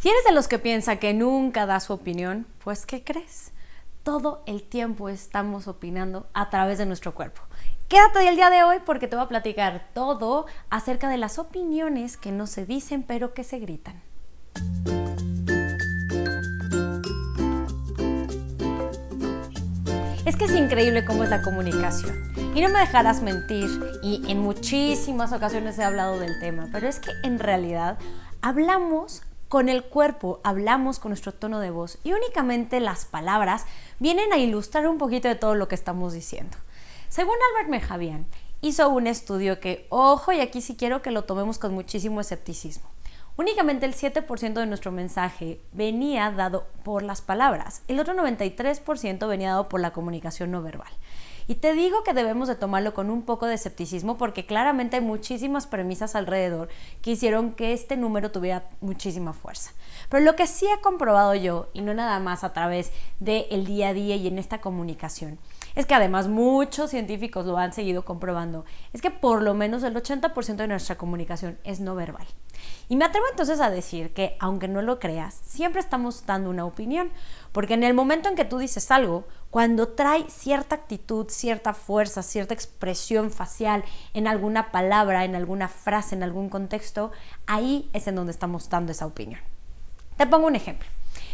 Si eres de los que piensa que nunca da su opinión, pues ¿qué crees? Todo el tiempo estamos opinando a través de nuestro cuerpo. Quédate el día de hoy porque te voy a platicar todo acerca de las opiniones que no se dicen pero que se gritan. Es que es increíble cómo es la comunicación. Y no me dejarás mentir, y en muchísimas ocasiones he hablado del tema, pero es que en realidad hablamos con el cuerpo, hablamos con nuestro tono de voz y únicamente las palabras vienen a ilustrar un poquito de todo lo que estamos diciendo. Según Albert Mehrabian, hizo un estudio que, ojo, y aquí sí quiero que lo tomemos con muchísimo escepticismo. Únicamente el 7% de nuestro mensaje venía dado por las palabras, el otro 93% venía dado por la comunicación no verbal. Y te digo que debemos de tomarlo con un poco de escepticismo porque claramente hay muchísimas premisas alrededor que hicieron que este número tuviera muchísima fuerza. Pero lo que sí he comprobado yo, y no nada más a través del día a día y en esta comunicación, es que además muchos científicos lo han seguido comprobando, es que por lo menos el 80% de nuestra comunicación es no verbal. Y me atrevo entonces a decir que, aunque no lo creas, siempre estamos dando una opinión, porque en el momento en que tú dices algo, cuando trae cierta actitud, cierta fuerza, cierta expresión facial en alguna palabra, en alguna frase, en algún contexto, ahí es en donde estamos dando esa opinión. Te pongo un ejemplo.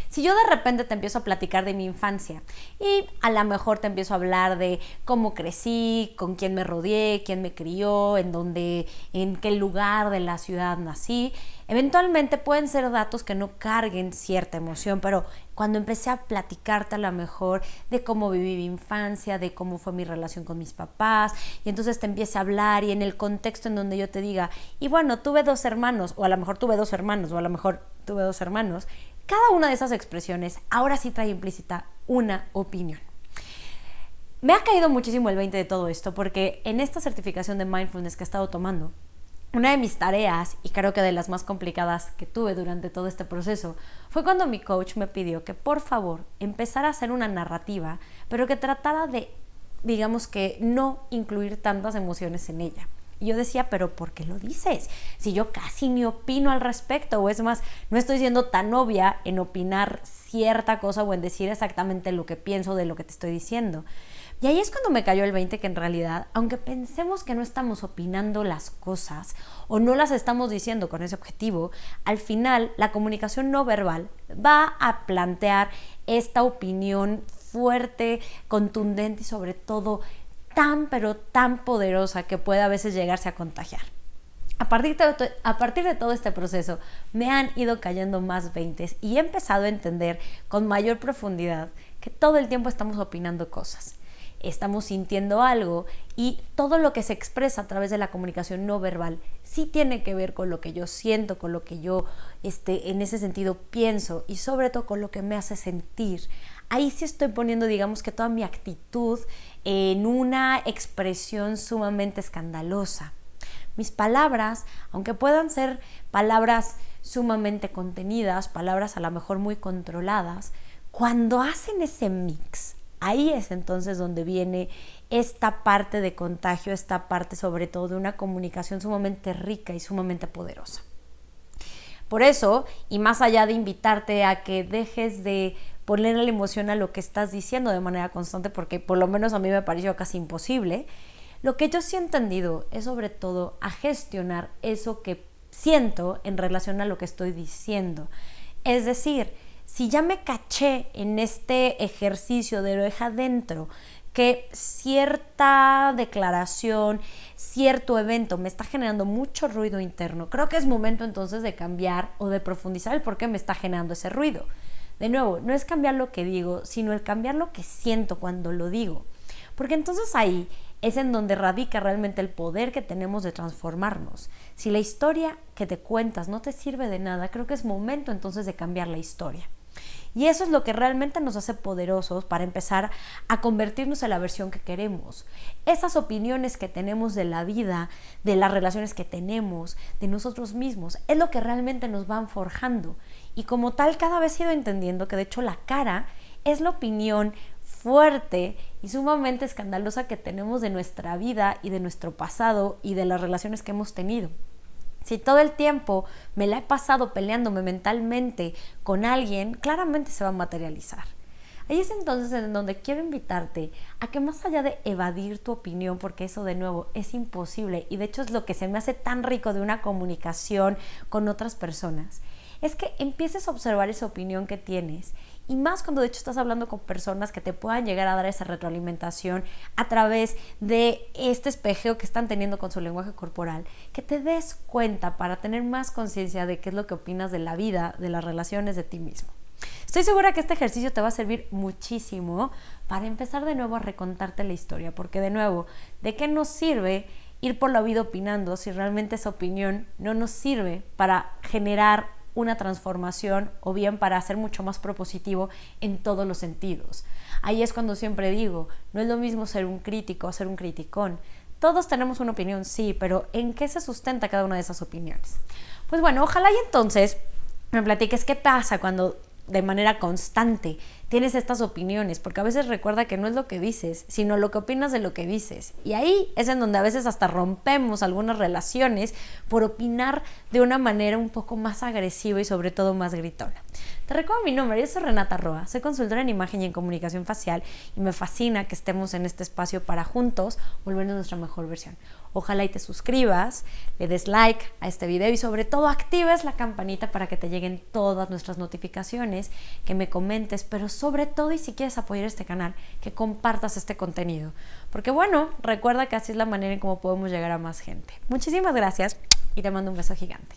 Si yo de repente te empiezo a platicar de mi infancia y a lo mejor te empiezo a hablar de cómo crecí, con quién me rodeé, quién me crió, en qué lugar de la ciudad nací, eventualmente pueden ser datos que no carguen cierta emoción, pero cuando empecé a platicarte a lo mejor de cómo viví mi infancia, de cómo fue mi relación con mis papás, y entonces te empiece a hablar y en el contexto en donde yo te diga, y bueno, tuve 2 hermanos, o a lo mejor tuve 2 hermanos, o a lo mejor tuve 2 hermanos, cada una de esas expresiones ahora sí trae implícita una opinión. Me ha caído muchísimo el 20 de todo esto porque en esta certificación de mindfulness que he estado tomando, una de mis tareas, y creo que de las más complicadas que tuve durante todo este proceso, fue cuando mi coach me pidió que por favor empezara a hacer una narrativa, pero que tratara de, digamos que, no incluir tantas emociones en ella. Y yo decía, pero ¿por qué lo dices? Si yo casi ni opino al respecto, o es más, no estoy siendo tan obvia en opinar cierta cosa o en decir exactamente lo que pienso de lo que te estoy diciendo. Y ahí es cuando me cayó el 20 que en realidad, aunque pensemos que no estamos opinando las cosas o no las estamos diciendo con ese objetivo, al final la comunicación no verbal va a plantear esta opinión fuerte, contundente y sobre todo tan pero tan poderosa que puede a veces llegarse a contagiar. A partir de todo este proceso me han ido cayendo más veintes y he empezado a entender con mayor profundidad que todo el tiempo estamos opinando cosas. Estamos sintiendo algo y todo lo que se expresa a través de la comunicación no verbal sí tiene que ver con lo que yo siento, con lo que yo en ese sentido pienso y sobre todo con lo que me hace sentir. Ahí sí estoy poniendo, digamos que toda mi actitud en una expresión sumamente escandalosa. Mis palabras, aunque puedan ser palabras sumamente contenidas, palabras a lo mejor muy controladas, cuando hacen ese mix, ahí es entonces donde viene esta parte de contagio, esta parte sobre todo de una comunicación sumamente rica y sumamente poderosa. Por eso, y más allá de invitarte a que dejes de ponerle la emoción a lo que estás diciendo de manera constante, porque por lo menos a mí me pareció casi imposible, lo que yo sí he entendido es sobre todo a gestionar eso que siento en relación a lo que estoy diciendo. Es decir, si ya me caché en este ejercicio de lo deja adentro, que cierta declaración, cierto evento me está generando mucho ruido interno, creo que es momento entonces de cambiar o de profundizar el por qué me está generando ese ruido. De nuevo, no es cambiar lo que digo, sino el cambiar lo que siento cuando lo digo. Porque entonces ahí es en donde radica realmente el poder que tenemos de transformarnos. Si la historia que te cuentas no te sirve de nada, creo que es momento entonces de cambiar la historia. Y eso es lo que realmente nos hace poderosos para empezar a convertirnos en la versión que queremos. Esas opiniones que tenemos de la vida, de las relaciones que tenemos, de nosotros mismos, es lo que realmente nos van forjando. Y como tal, cada vez he ido entendiendo que de hecho la cara es la opinión fuerte y sumamente escandalosa que tenemos de nuestra vida y de nuestro pasado y de las relaciones que hemos tenido. Si todo el tiempo me la he pasado peleándome mentalmente con alguien, claramente se va a materializar. Ahí es entonces en donde quiero invitarte a que más allá de evadir tu opinión, porque eso de nuevo es imposible y de hecho es lo que se me hace tan rico de una comunicación con otras personas, es que empieces a observar esa opinión que tienes y más cuando de hecho estás hablando con personas que te puedan llegar a dar esa retroalimentación a través de este espejeo que están teniendo con su lenguaje corporal, que te des cuenta para tener más conciencia de qué es lo que opinas de la vida, de las relaciones, de ti mismo. Estoy segura que este ejercicio te va a servir muchísimo para empezar de nuevo a recontarte la historia, porque de nuevo, ¿de qué nos sirve ir por la vida opinando si realmente esa opinión no nos sirve para generar una transformación o bien para ser mucho más propositivo en todos los sentidos? Ahí es cuando siempre digo, no es lo mismo ser un crítico o ser un criticón. Todos tenemos una opinión, sí, pero ¿en qué se sustenta cada una de esas opiniones? Pues bueno, ojalá y entonces me platiques qué pasa cuando de manera constante tienes estas opiniones, porque a veces recuerda que no es lo que dices, sino lo que opinas de lo que dices. Y ahí es en donde a veces hasta rompemos algunas relaciones por opinar de una manera un poco más agresiva y sobre todo más gritona. Te recuerdo mi nombre, yo soy Renata Roa, soy consultora en imagen y en comunicación facial y me fascina que estemos en este espacio para juntos volvernos nuestra mejor versión. Ojalá y te suscribas, le des like a este video y sobre todo actives la campanita para que te lleguen todas nuestras notificaciones, que me comentes, pero sobre todo y si quieres apoyar este canal, que compartas este contenido. Porque bueno, recuerda que así es la manera en cómo podemos llegar a más gente. Muchísimas gracias y te mando un beso gigante.